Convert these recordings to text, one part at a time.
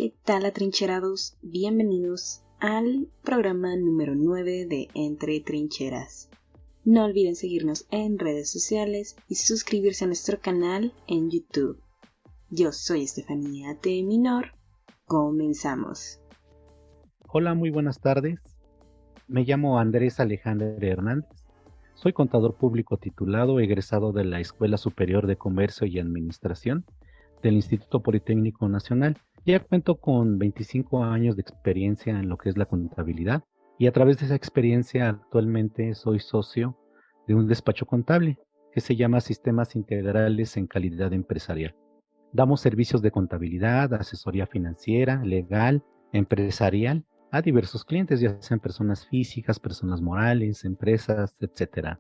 ¿Qué tal, atrincherados? Bienvenidos al programa número 9 de Entre Trincheras. No olviden seguirnos en redes sociales y suscribirse a nuestro canal en YouTube. Yo soy Estefanía T. Minor. Comenzamos. Hola, muy buenas tardes. Me llamo Andrés Alejandro Hernández. Soy contador público titulado, egresado de la Escuela Superior de Comercio y Administración del Instituto Politécnico Nacional. Ya cuento con 25 años de experiencia en lo que es la contabilidad y a través de esa experiencia actualmente soy socio de un despacho contable que se llama Sistemas Integrales en Calidad Empresarial. Damos servicios de contabilidad, asesoría financiera, legal, empresarial a diversos clientes, ya sean personas físicas, personas morales, empresas, etc.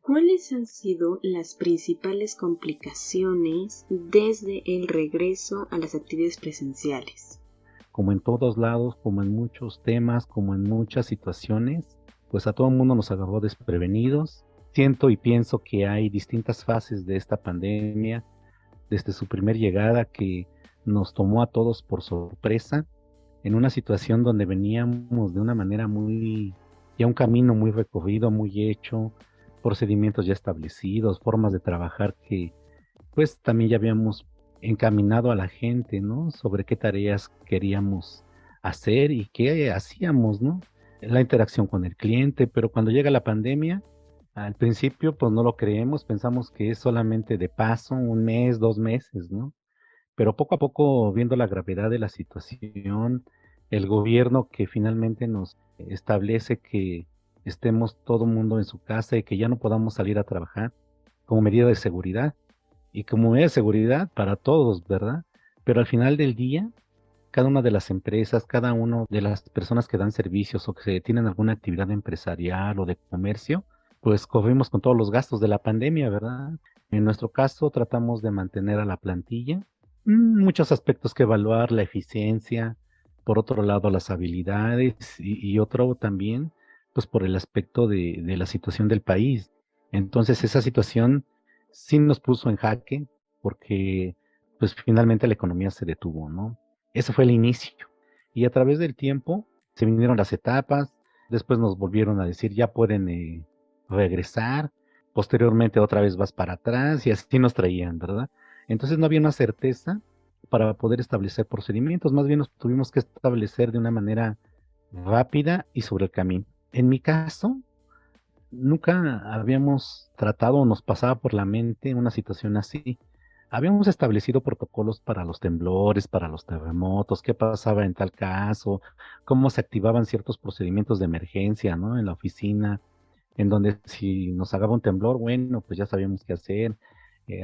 ¿Cuáles han sido las principales complicaciones desde el regreso a las actividades presenciales? Como en todos lados, como en muchos temas, como en muchas situaciones, pues a todo el mundo nos agarró desprevenidos. Siento y pienso que hay distintas fases de esta pandemia, desde su primer llegada que nos tomó a todos por sorpresa, en una situación donde veníamos de una manera ya un camino muy recorrido, muy hecho, procedimientos ya establecidos, formas de trabajar que pues también ya habíamos encaminado a la gente, ¿no? Sobre qué tareas queríamos hacer y qué hacíamos, ¿no? La interacción con el cliente, pero cuando llega la pandemia, al principio pues no lo creemos, pensamos que es solamente de paso, un mes, 2 meses, ¿no? Pero poco a poco, viendo la gravedad de la situación, el gobierno que finalmente nos establece que estemos todo el mundo en su casa y que ya no podamos salir a trabajar como medida de seguridad y como medida de seguridad para todos, ¿verdad? Pero al final del día, cada una de las empresas, cada una de las personas que dan servicios o que tienen alguna actividad empresarial o de comercio, pues corrimos con todos los gastos de la pandemia, ¿verdad? En nuestro caso, tratamos de mantener a la plantilla. Muchos aspectos que evaluar, la eficiencia, por otro lado, las habilidades y otro también, pues por el aspecto de la situación del país. Entonces, esa situación sí nos puso en jaque porque, pues finalmente la economía se detuvo, ¿no? Ese fue el inicio. Y a través del tiempo se vinieron las etapas, después nos volvieron a decir ya pueden regresar, posteriormente otra vez vas para atrás y así nos traían, ¿verdad? Entonces no había una certeza para poder establecer procedimientos, más bien nos tuvimos que establecer de una manera rápida y sobre el camino. En mi caso, nunca habíamos tratado o nos pasaba por la mente una situación así. Habíamos establecido protocolos para los temblores, para los terremotos, qué pasaba en tal caso, cómo se activaban ciertos procedimientos de emergencia, ¿no? En la oficina, en donde si nos agarraba un temblor, bueno, pues ya sabíamos qué hacer,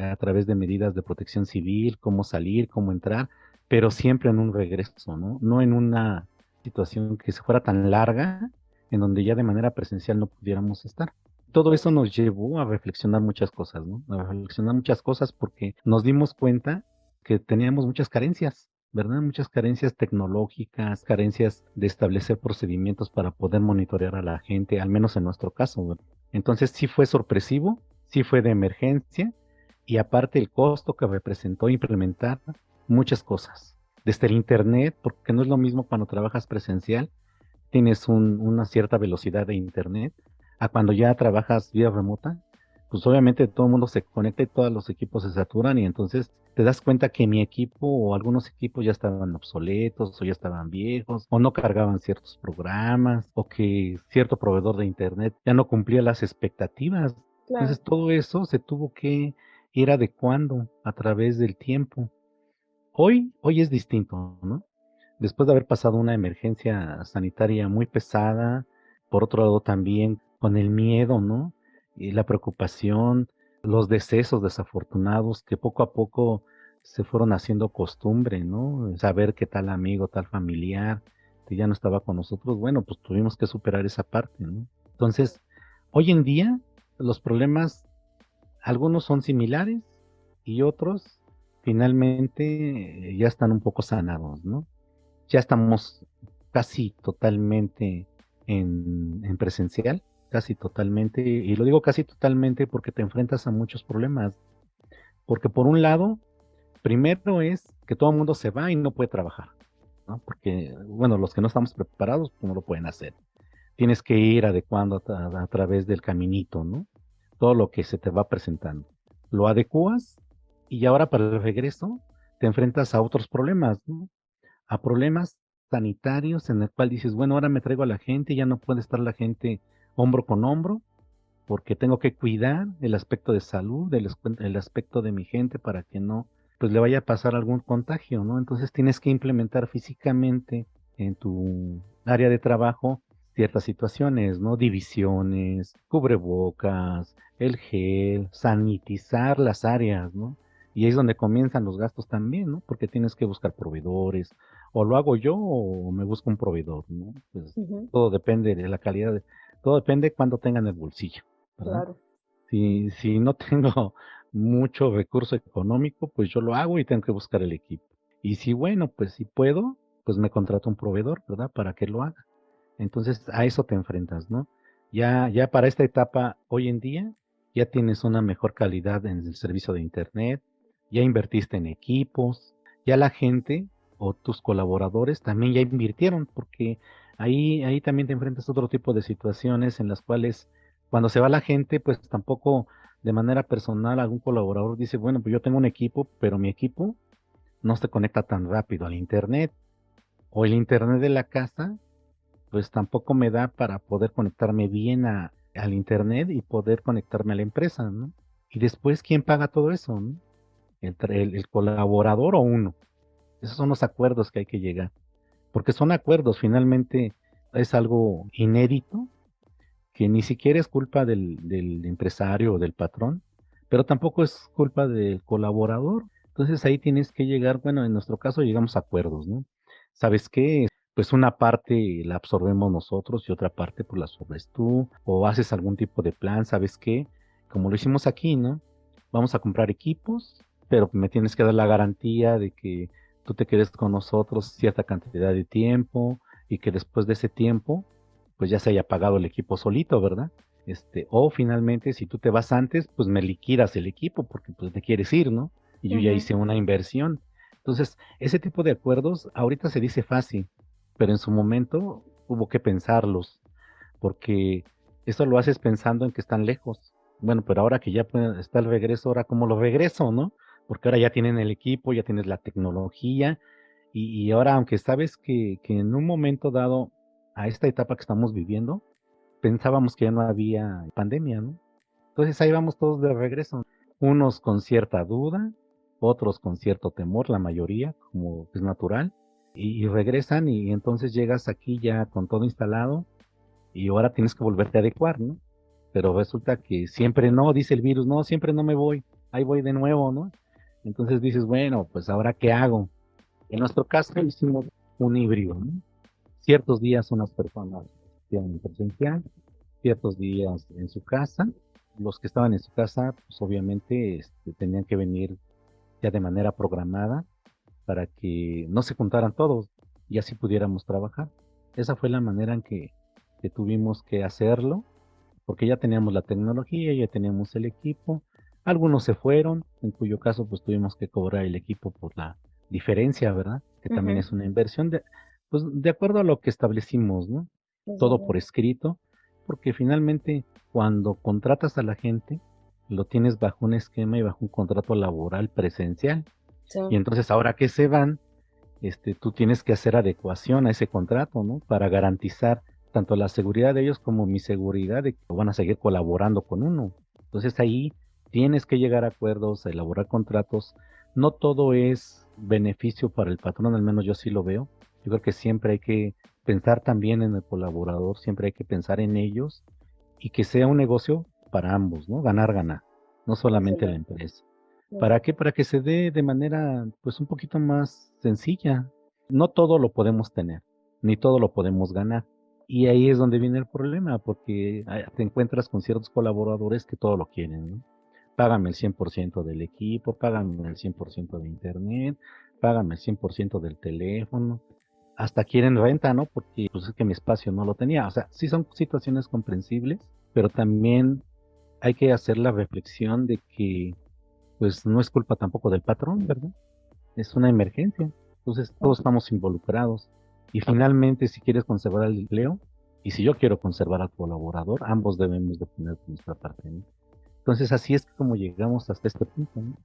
a través de medidas de protección civil, cómo salir, cómo entrar, pero siempre en un regreso, ¿no? No en una situación que se fuera tan larga, en donde ya de manera presencial no pudiéramos estar. Todo eso nos llevó a reflexionar muchas cosas, ¿no? A reflexionar muchas cosas porque nos dimos cuenta que teníamos muchas carencias, ¿verdad? Muchas carencias tecnológicas, carencias de establecer procedimientos para poder monitorear a la gente, al menos en nuestro caso, ¿verdad? Entonces sí fue sorpresivo, sí fue de emergencia y aparte el costo que representó implementar muchas cosas. Desde el internet, porque no es lo mismo cuando trabajas presencial, tienes una cierta velocidad de internet, a cuando ya trabajas vía remota, pues obviamente todo el mundo se conecta y todos los equipos se saturan y entonces te das cuenta que mi equipo o algunos equipos ya estaban obsoletos o ya estaban viejos o no cargaban ciertos programas o que cierto proveedor de internet ya no cumplía las expectativas. Claro. Entonces todo eso se tuvo que ir adecuando a través del tiempo. Hoy es distinto, ¿no? Después de haber pasado una emergencia sanitaria muy pesada, por otro lado también con el miedo, ¿no? Y la preocupación, los decesos desafortunados que poco a poco se fueron haciendo costumbre, ¿no? Saber que tal amigo, tal familiar, que ya no estaba con nosotros, bueno, pues tuvimos que superar esa parte, ¿no? Entonces, hoy en día, los problemas, algunos son similares y otros finalmente ya están un poco sanados, ¿no? Ya estamos casi totalmente en presencial, casi totalmente, y lo digo casi totalmente porque te enfrentas a muchos problemas, porque por un lado, primero es que todo el mundo se va y no puede trabajar. ¿no? Porque, bueno, los que no estamos preparados, pues no lo pueden hacer. Tienes que ir adecuando a través del caminito, ¿no? Todo lo que se te va presentando. Lo adecuas y ahora para el regreso te enfrentas a otros problemas, ¿no? A problemas sanitarios en el cual dices, bueno, ahora me traigo a la gente, ya no puede estar la gente hombro con hombro, porque tengo que cuidar el aspecto de salud, el aspecto de mi gente para que no, pues le vaya a pasar algún contagio, ¿no? Entonces tienes que implementar físicamente en tu área de trabajo ciertas situaciones, ¿no? Divisiones, cubrebocas, el gel, sanitizar las áreas, ¿no? Y ahí es donde comienzan los gastos también, ¿no? Porque tienes que buscar proveedores, o lo hago yo o me busco un proveedor, ¿no? Pues Ujú, todo depende de la calidad, todo depende cuánto tengan el bolsillo, ¿verdad? claro. Si no tengo mucho recurso económico, pues yo lo hago y tengo que buscar el equipo. Y si, bueno, pues si puedo, pues me contrato un proveedor, ¿verdad? Para que lo haga. Entonces a eso te enfrentas, ¿no? Ya para esta etapa, hoy en día, ya tienes una mejor calidad en el servicio de internet, ya invertiste en equipos, ya la gente o tus colaboradores también ya invirtieron, porque ahí también te enfrentas a otro tipo de situaciones en las cuales cuando se va la gente, pues tampoco de manera personal algún colaborador dice, bueno, pues yo tengo un equipo, pero mi equipo no se conecta tan rápido al internet, o el internet de la casa pues tampoco me da para poder conectarme bien al internet y poder conectarme a la empresa, ¿no? Y después, ¿quién paga todo eso, no? El colaborador o uno. Esos son los acuerdos que hay que llegar. Porque son acuerdos, finalmente es algo inédito, que ni siquiera es culpa del empresario o del patrón, pero tampoco es culpa del colaborador. Entonces ahí tienes que llegar, bueno, en nuestro caso llegamos a acuerdos, ¿no? ¿Sabes qué? Pues una parte la absorbemos nosotros y otra parte pues la absorbes tú, o haces algún tipo de plan, ¿sabes qué? Como lo hicimos aquí, ¿no? Vamos a comprar equipos, pero me tienes que dar la garantía de que tú te quedes con nosotros cierta cantidad de tiempo y que después de ese tiempo pues ya se haya pagado el equipo solito, ¿verdad? O finalmente, si tú te vas antes, pues me liquidas el equipo porque pues te quieres ir, ¿no? Y yo ya Ujú, hice una inversión. Entonces, ese tipo de acuerdos ahorita se dice fácil, pero en su momento hubo que pensarlos, porque eso lo haces pensando en que están lejos. Bueno, pero ahora que ya está el regreso, ahora cómo lo regreso, ¿no? Porque ahora ya tienen el equipo, ya tienes la tecnología, y ahora, aunque sabes que en un momento dado, a esta etapa que estamos viviendo, pensábamos que ya no había pandemia, ¿no? Entonces ahí vamos todos de regreso, unos con cierta duda, otros con cierto temor, la mayoría, como es natural, y regresan y entonces llegas aquí ya con todo instalado y ahora tienes que volverte a adecuar, ¿no? Pero resulta que siempre no, dice el virus, no, siempre no me voy, ahí voy de nuevo, ¿no? Entonces dices, bueno, pues ahora qué hago. En nuestro caso hicimos un híbrido, ¿no? Ciertos días unas personas tienen presencial, ciertos días en su casa. Los que estaban en su casa, pues obviamente tenían que venir ya de manera programada para que no se juntaran todos y así pudiéramos trabajar. Esa fue la manera en que tuvimos que hacerlo, porque ya teníamos la tecnología, ya teníamos el equipo. Algunos se fueron, en cuyo caso pues tuvimos que cobrar el equipo por la diferencia, ¿verdad? Que también ujú, es una inversión pues de acuerdo a lo que establecimos, ¿no? Todo por exactamente. escrito, porque finalmente cuando contratas a la gente, lo tienes bajo un esquema y bajo un contrato laboral presencial. Sí, Y entonces ahora que se van, tú tienes que hacer adecuación a ese contrato, ¿no? Para garantizar tanto la seguridad de ellos como mi seguridad de que van a seguir colaborando con uno. Entonces ahí tienes que llegar a acuerdos, a elaborar contratos. No todo es beneficio para el patrón, al menos yo sí lo veo. Yo creo que siempre hay que pensar también en el colaborador, siempre hay que pensar en ellos y que sea un negocio para ambos, ¿no? Ganar, ganar, no solamente la excelente. empresa. ¿Para Exacto. qué? Para que se dé de manera, pues, un poquito más sencilla. No todo lo podemos tener, ni todo lo podemos ganar. Y ahí es donde viene el problema, porque te encuentras con ciertos colaboradores que todo lo quieren, ¿no? Págame el 100% del equipo, págame el 100% de internet, págame el 100% del teléfono. Hasta quieren renta, ¿no? Porque pues es que mi espacio no lo tenía. O sea, sí son situaciones comprensibles, pero también hay que hacer la reflexión de que pues no es culpa tampoco del patrón, ¿verdad? Es una emergencia. Entonces todos estamos involucrados y finalmente si quieres conservar el empleo y si yo quiero conservar al colaborador, ambos debemos de poner nuestra parte, ¿no? Entonces así es como llegamos hasta este punto, ¿no?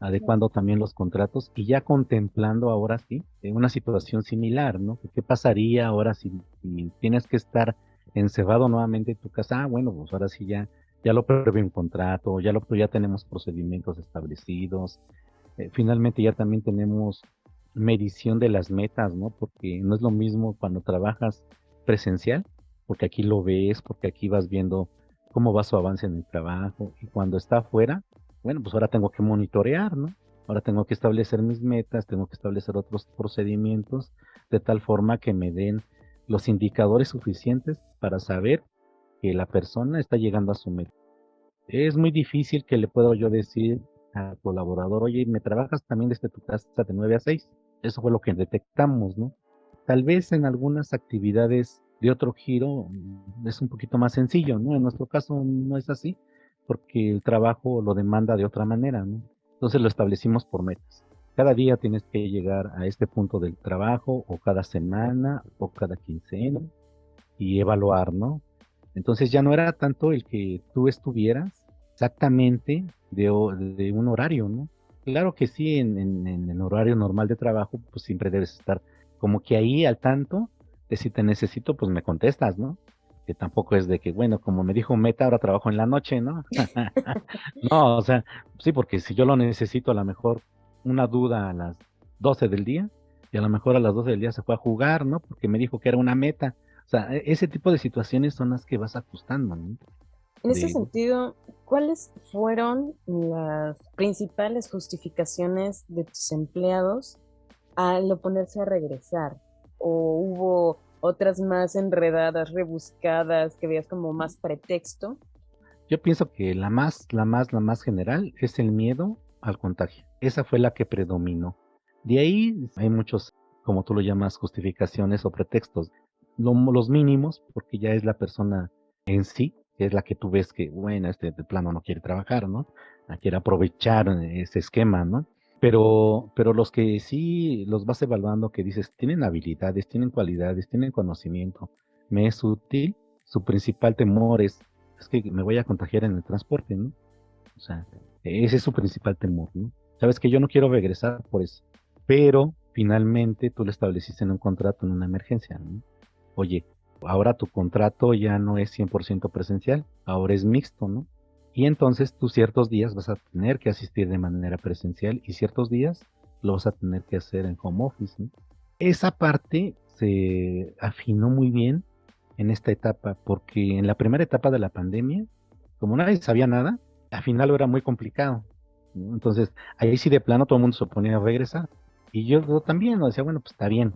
Adecuando también los contratos y ya contemplando ahora sí una situación similar, ¿no? ¿Qué pasaría ahora si tienes que estar encerrado nuevamente en tu casa? Ah, bueno, pues ahora sí ya lo prevé un contrato, ya tenemos procedimientos establecidos, finalmente ya también tenemos medición de las metas, ¿no? Porque no es lo mismo cuando trabajas presencial, porque aquí lo ves, porque aquí vas viendo cómo va su avance en el trabajo, y cuando está afuera, bueno, pues ahora tengo que monitorear, ¿no? Ahora tengo que establecer mis metas, tengo que establecer otros procedimientos, de tal forma que me den los indicadores suficientes para saber que la persona está llegando a su meta. Es muy difícil que le pueda yo decir al colaborador, oye, ¿me trabajas también desde tu casa de 9 a 6? Eso fue lo que detectamos, ¿no? Tal vez en algunas actividades de otro giro es un poquito más sencillo, ¿no? En nuestro caso no es así, porque el trabajo lo demanda de otra manera, ¿no? Entonces lo establecimos por metas. Cada día tienes que llegar a este punto del trabajo, o cada semana, o cada quincena, y evaluar, ¿no? Entonces ya no era tanto el que tú estuvieras exactamente de un horario, ¿no? Claro que sí, en el horario normal de trabajo, pues siempre debes estar como que ahí al tanto de si te necesito, pues me contestas, ¿no? Que tampoco es de que, bueno, como me dijo Meta, ahora trabajo en la noche, ¿no? No, o sea, sí, porque si yo lo necesito, a lo mejor una duda a las 12 del día, y a lo mejor a las 12 del día se fue a jugar, ¿no? Porque me dijo que era una meta. O sea, ese tipo de situaciones son las que vas ajustando, ¿no? En ese De, sentido, ¿cuáles fueron las principales justificaciones de tus empleados al oponerse a regresar? ¿O hubo otras más enredadas, rebuscadas, que veías como más pretexto? yo pienso que la más general es el miedo al contagio. Esa fue la que predominó. De ahí hay muchos, como tú lo llamas, justificaciones o pretextos. Los mínimos, porque ya es la persona en sí, que es la que tú ves que, bueno, este de plano no quiere trabajar, ¿no? Quiere aprovechar ese esquema, ¿no? Pero los que sí los vas evaluando, que dices, tienen habilidades, tienen cualidades, tienen conocimiento, me es útil, su principal temor es que me voy a contagiar en el transporte, ¿no? O sea, ese es su principal temor, ¿no? Sabes que yo no quiero regresar por eso, pero finalmente tú lo estableciste en un contrato, en una emergencia, ¿no? Oye, ahora tu contrato ya no es 100% presencial, ahora es mixto, ¿no? Y entonces tú ciertos días vas a tener que asistir de manera presencial y ciertos días lo vas a tener que hacer en home office, ¿no? Esa parte se afinó muy bien en esta etapa, porque en la primera etapa de la pandemia, como nadie sabía nada, al final era muy complicado, ¿no? Entonces, ahí sí de plano todo el mundo se oponía a regresar. Y yo también, ¿no? Decía, bueno, pues está bien.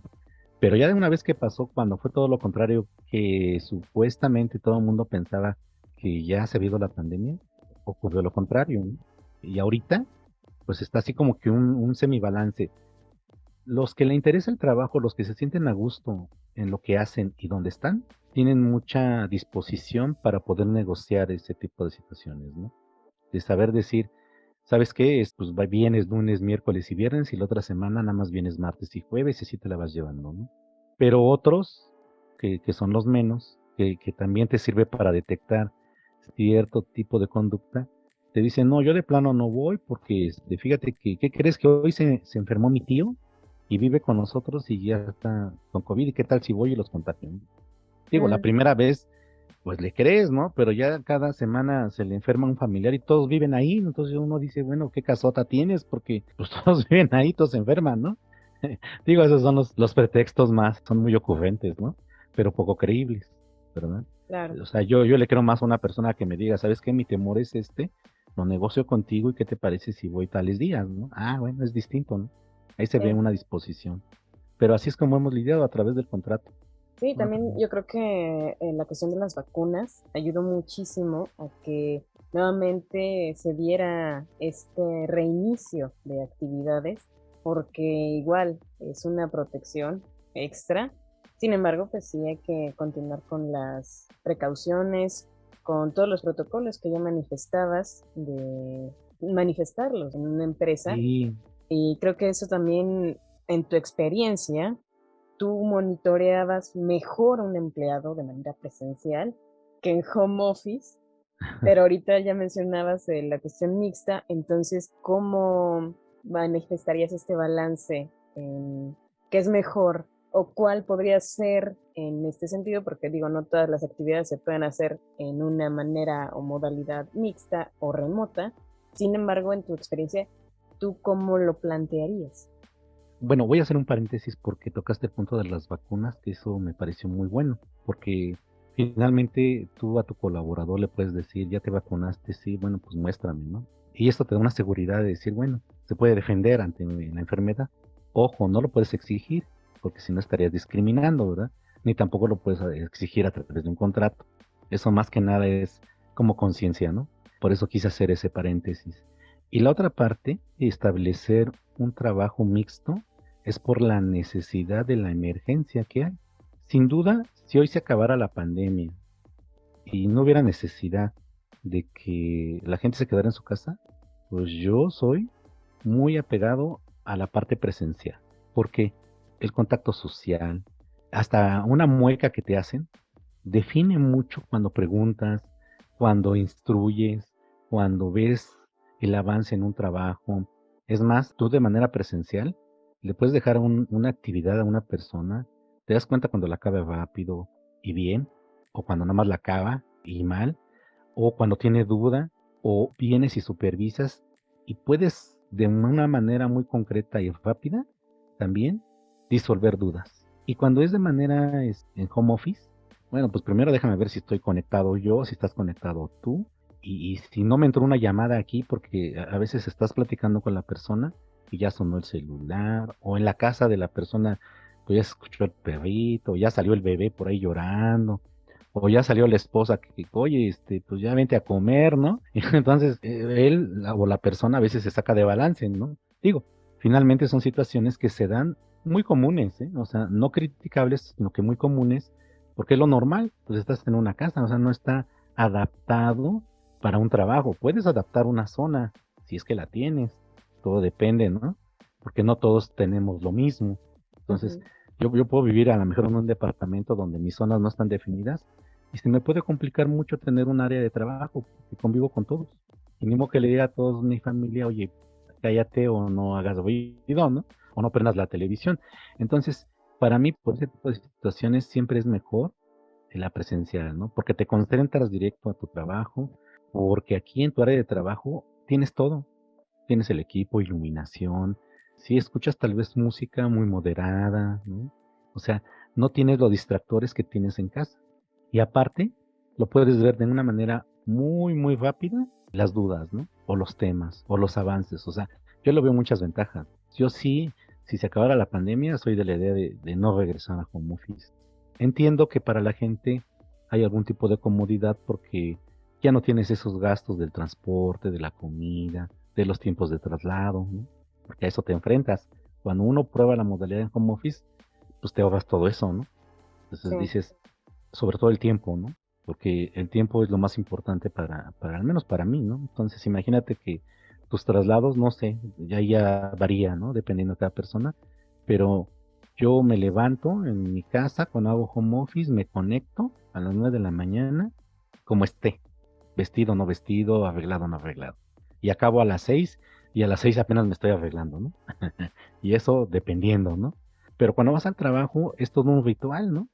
Pero ya de una vez que pasó, cuando fue todo lo contrario, que supuestamente todo el mundo pensaba que ya se había ido la pandemia, ocurrió lo contrario, ¿no? Y ahorita, pues está así como que un semibalance. Los que le interesa el trabajo, los que se sienten a gusto en lo que hacen y donde están, tienen mucha disposición para poder negociar ese tipo de situaciones, ¿no? De saber decir, ¿sabes qué? Pues vienes lunes, miércoles y viernes y la otra semana nada más vienes martes y jueves y así te la vas llevando, ¿no? Pero otros, que son los menos, que también te sirve para detectar cierto tipo de conducta, te dicen, no, yo de plano no voy porque fíjate que, ¿qué crees que hoy se enfermó mi tío y vive con nosotros y ya está con COVID? ¿Y qué tal si voy y los contagio? Digo, la Mm, primera vez, pues le crees, ¿no? Pero ya cada semana se le enferma un familiar y todos viven ahí, ¿no? Entonces uno dice, bueno, ¿qué casota tienes? Porque pues todos viven ahí, todos se enferman, ¿no? Digo, esos son los pretextos más, son muy ocurrentes, ¿no? Pero poco creíbles, ¿verdad? claro. O sea, yo le creo más a una persona que me diga, ¿sabes qué? Mi temor es este, lo negocio contigo y ¿qué te parece si voy tales días, ¿no? Ah, bueno, es distinto, ¿no? Ahí se ve Sí. una disposición. Pero así es como hemos lidiado a través del contrato. Sí, ¿No? también yo creo que la cuestión de las vacunas ayudó muchísimo a que nuevamente se diera este reinicio de actividades, porque igual es una protección extra. Sin embargo, pues sí hay que continuar con las precauciones, con todos los protocolos que ya manifestabas, de manifestarlos en una empresa. Sí, Y creo que eso también en tu experiencia, tú monitoreabas mejor a un empleado de manera presencial que en home office, pero ahorita ya mencionabas la cuestión mixta, entonces, ¿cómo manifestarías este balance en qué es mejor o cuál podría ser en este sentido? Porque digo, no todas las actividades se pueden hacer en una manera o modalidad mixta o remota. Sin embargo, en tu experiencia, ¿tú cómo lo plantearías? Bueno, voy a hacer un paréntesis porque tocaste el punto de las vacunas, que eso me pareció muy bueno, porque finalmente tú a tu colaborador le puedes decir, ya te vacunaste, sí, bueno, pues muéstrame, ¿no? Y esto te da una seguridad de decir, bueno, se puede defender ante la enfermedad. Ojo, no lo puedes exigir, porque si no estarías discriminando, ¿verdad? Ni tampoco lo puedes exigir a través de un contrato. Eso más que nada es como conciencia, ¿no? Por eso quise hacer ese paréntesis. Y la otra parte, establecer un trabajo mixto, es por la necesidad de la emergencia que hay. Sin duda, si hoy se acabara la pandemia y no hubiera necesidad de que la gente se quedara en su casa, pues yo soy muy apegado a la parte presencial, porque el contacto social, hasta una mueca que te hacen, define mucho cuando preguntas, cuando instruyes, cuando ves el avance en un trabajo. Es más, tú de manera presencial le puedes dejar una actividad a una persona, te das cuenta cuando la acaba rápido y bien, o cuando nada más la acaba y mal, o cuando tiene duda, o vienes y supervisas y puedes de una manera muy concreta y rápida también disolver dudas. Y cuando es de manera en home office, bueno, pues primero déjame ver si estoy conectado yo, si estás conectado tú, y si no me entró una llamada aquí, porque a veces estás platicando con la persona y ya sonó el celular, o en la casa de la persona, pues ya se escuchó el perrito, ya salió el bebé por ahí llorando, o ya salió la esposa que, oye, pues ya vente a comer, ¿no? Y entonces o la persona a veces se saca de balance, ¿no? Digo, finalmente son situaciones que se dan muy comunes, ¿eh? O sea, no criticables, sino que muy comunes, porque es lo normal, pues estás en una casa, o sea, no está adaptado para un trabajo. Puedes adaptar una zona, si es que la tienes, todo depende, ¿no? Porque no todos tenemos lo mismo. Entonces, Ujú. yo puedo vivir a lo mejor en un departamento donde mis zonas no están definidas y se me puede complicar mucho tener un área de trabajo, porque convivo con todos. Y mismo que le diga a todos mi familia, oye, cállate o no hagas ruido, ¿no? O no prendas la televisión. Entonces, para mí, por ese tipo de situaciones, siempre es mejor la presencial, ¿no? Porque te concentras directo a tu trabajo, porque aquí en tu área de trabajo tienes todo. Tienes el equipo, iluminación, si escuchas tal vez música muy moderada, ¿no? O sea, no tienes los distractores que tienes en casa. Y aparte, lo puedes ver de una manera muy, muy rápida, las dudas, ¿no? O los temas, o los avances. O sea, yo lo veo muchas ventajas. Yo sí, si se acabara la pandemia, soy de la idea de no regresar a home office. Entiendo que para la gente hay algún tipo de comodidad porque ya no tienes esos gastos del transporte, de la comida, de los tiempos de traslado, ¿no? Porque a eso te enfrentas. Cuando uno prueba la modalidad en home office, pues te ahorras todo eso, ¿no? Sí, Entonces dices, sobre todo el tiempo, ¿no? Porque el tiempo es lo más importante para al menos para mí, ¿no? Entonces imagínate que tus traslados, no sé, ya varía, ¿no? Dependiendo de cada persona, pero yo me levanto en mi casa cuando hago home office, me conecto a las 9 de la mañana, como esté, vestido o no vestido, arreglado o no arreglado. Y acabo a las 6 y a las 6 apenas me estoy arreglando, ¿no? Y eso dependiendo, ¿no? Pero cuando vas al trabajo es todo un ritual, ¿no?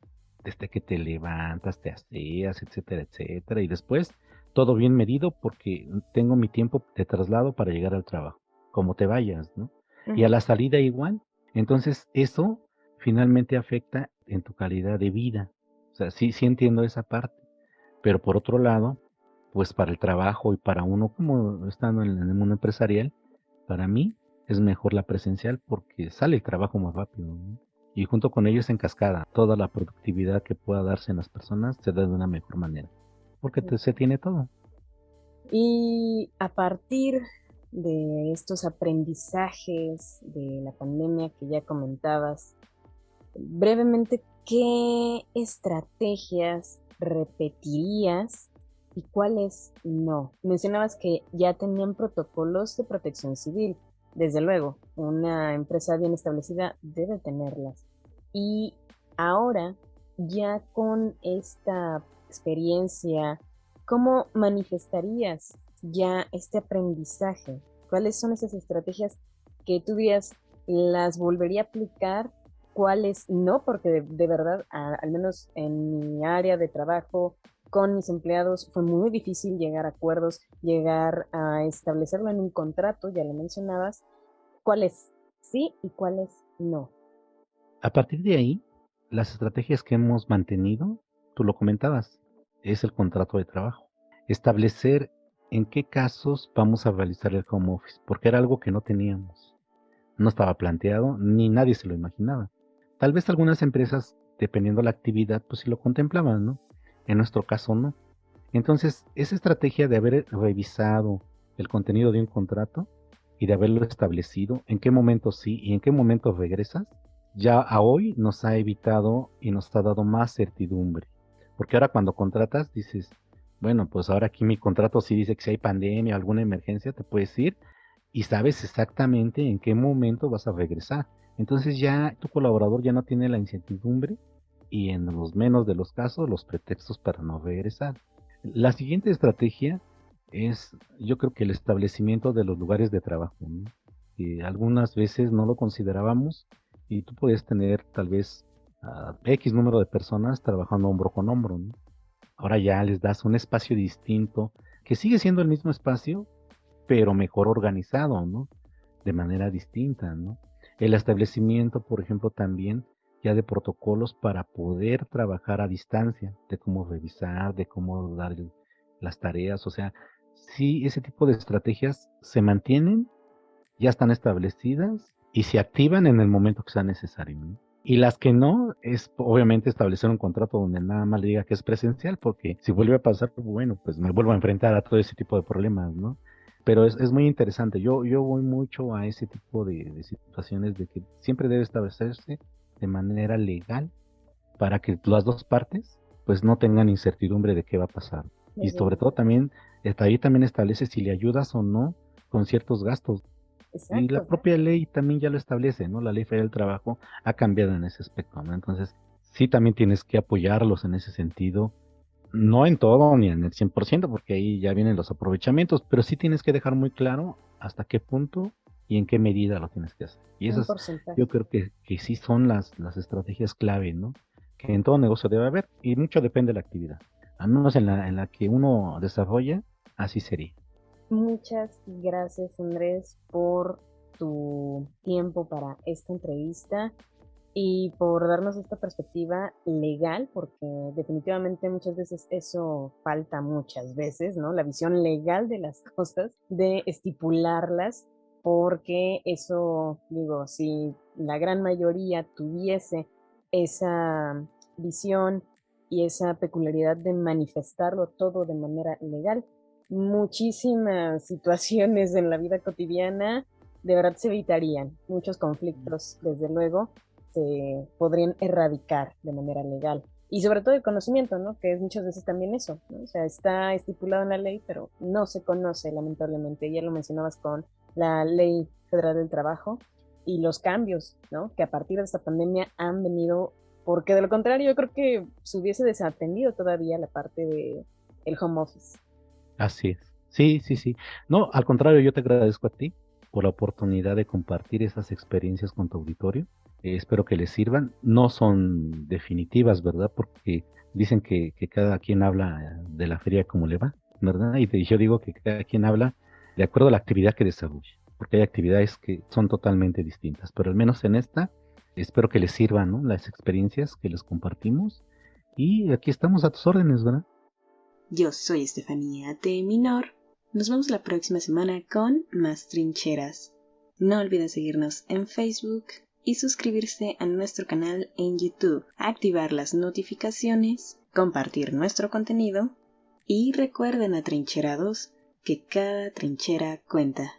Desde que te levantas, te aseas, etcétera, etcétera, y después todo bien medido porque tengo mi tiempo de traslado para llegar al trabajo, como te vayas, ¿no? Y a ujú. la salida igual. Entonces eso finalmente afecta en tu calidad de vida. O sea, sí, sí entiendo esa parte, pero por otro lado, pues para el trabajo y para uno como estando en el mundo empresarial, para mí es mejor la presencial porque sale el trabajo más rápido, ¿no? Y junto con ello es en cascada. Toda la productividad que pueda darse en las personas se da de una mejor manera. Porque se tiene todo. Y a partir de estos aprendizajes de la pandemia que ya comentabas, brevemente, ¿qué estrategias repetirías y cuáles no? Mencionabas que ya tenían protocolos de protección civil, desde luego, una empresa bien establecida debe tenerlas. Y ahora, ya con esta experiencia, ¿cómo manifestarías ya este aprendizaje? ¿Cuáles son esas estrategias que tú dirías las volvería a aplicar? ¿Cuáles no? Porque de verdad, al menos en mi área de trabajo, con mis empleados, fue muy difícil llegar a acuerdos, llegar a establecerlo en un contrato, ya lo mencionabas. ¿Cuáles sí y cuáles no? A partir de ahí, las estrategias que hemos mantenido, tú lo comentabas, es el contrato de trabajo. Establecer en qué casos vamos a realizar el home office, porque era algo que no teníamos. No estaba planteado, ni nadie se lo imaginaba. Tal vez algunas empresas, dependiendo la actividad, pues sí lo contemplaban, ¿no? En nuestro caso no. Entonces, esa estrategia de haber revisado el contenido de un contrato y de haberlo establecido, en qué momento sí y en qué momento regresas, ya a hoy nos ha evitado y nos ha dado más certidumbre. Porque ahora cuando contratas dices, bueno, pues ahora aquí mi contrato sí dice que si hay pandemia o alguna emergencia, te puedes ir y sabes exactamente en qué momento vas a regresar. Entonces ya tu colaborador ya no tiene la incertidumbre y en los menos de los casos los pretextos para no regresar. La siguiente estrategia es, yo creo que el establecimiento de los lugares de trabajo, ¿no? Que algunas veces no lo considerábamos y tú puedes tener tal vez X número de personas trabajando hombro con hombro, ¿no? Ahora ya les das un espacio distinto, que sigue siendo el mismo espacio, pero mejor organizado, ¿no? De manera distinta, ¿no? El establecimiento, por ejemplo, también ya de protocolos para poder trabajar a distancia, de cómo revisar, de cómo dar las tareas, o sea, sí, ese tipo de estrategias se mantienen, ya están establecidas y se activan en el momento que sea necesario, ¿no? Y las que no, es obviamente establecer un contrato donde nada más le diga que es presencial, porque si vuelve a pasar, bueno, pues me vuelvo a enfrentar a todo ese tipo de problemas, ¿no? Pero es muy interesante. Yo voy mucho a ese tipo de situaciones de que siempre debe establecerse de manera legal para que las dos partes pues no tengan incertidumbre de qué va a pasar. Y Desde sobre luego. todo también, ahí también establece si le ayudas o no con ciertos gastos. Y la Exacto. propia ley también ya lo establece, ¿no? La ley federal del trabajo ha cambiado en ese aspecto, ¿no? Entonces, sí también tienes que apoyarlos en ese sentido, no en todo ni en el 100%, porque ahí ya vienen los aprovechamientos, pero sí tienes que dejar muy claro hasta qué punto y en qué medida lo tienes que hacer. Y Un esas porcentaje. yo creo que sí son las estrategias clave, ¿no? Que en todo negocio debe haber, y mucho depende de la actividad. Al menos en la que uno desarrolla, así sería. Muchas gracias, Andrés, por tu tiempo para esta entrevista y por darnos esta perspectiva legal, porque definitivamente muchas veces eso falta muchas veces, ¿no? La visión legal de las cosas, de estipularlas, porque eso, digo, si la gran mayoría tuviese esa visión y esa peculiaridad de manifestarlo todo de manera legal, muchísimas situaciones en la vida cotidiana de verdad se evitarían, muchos conflictos, desde luego, se podrían erradicar de manera legal. Y sobre todo el conocimiento, ¿no? Que es muchas veces también eso, ¿no? O sea, está estipulado en la ley, pero no se conoce, lamentablemente. Ya lo mencionabas con la Ley Federal del Trabajo y los cambios, ¿no? Que a partir de esta pandemia han venido, porque de lo contrario yo creo que se hubiese desatendido todavía la parte de el home office. Así es. Sí, sí, sí. No, al contrario, yo te agradezco a ti por la oportunidad de compartir esas experiencias con tu auditorio. Espero que les sirvan. No son definitivas, ¿verdad? Porque dicen que cada quien habla de la feria como le va, ¿verdad? Yo digo que cada quien habla de acuerdo a la actividad que desarrolla, porque hay actividades que son totalmente distintas, pero al menos en esta, espero que les sirvan, ¿no? Las experiencias que les compartimos. Y aquí estamos a tus órdenes, ¿verdad? Yo soy Estefanía T. Minor. Nos vemos la próxima semana con más trincheras. No olviden seguirnos en Facebook y suscribirse a nuestro canal en YouTube, activar las notificaciones, compartir nuestro contenido y recuerden, atrincherados, que cada trinchera cuenta.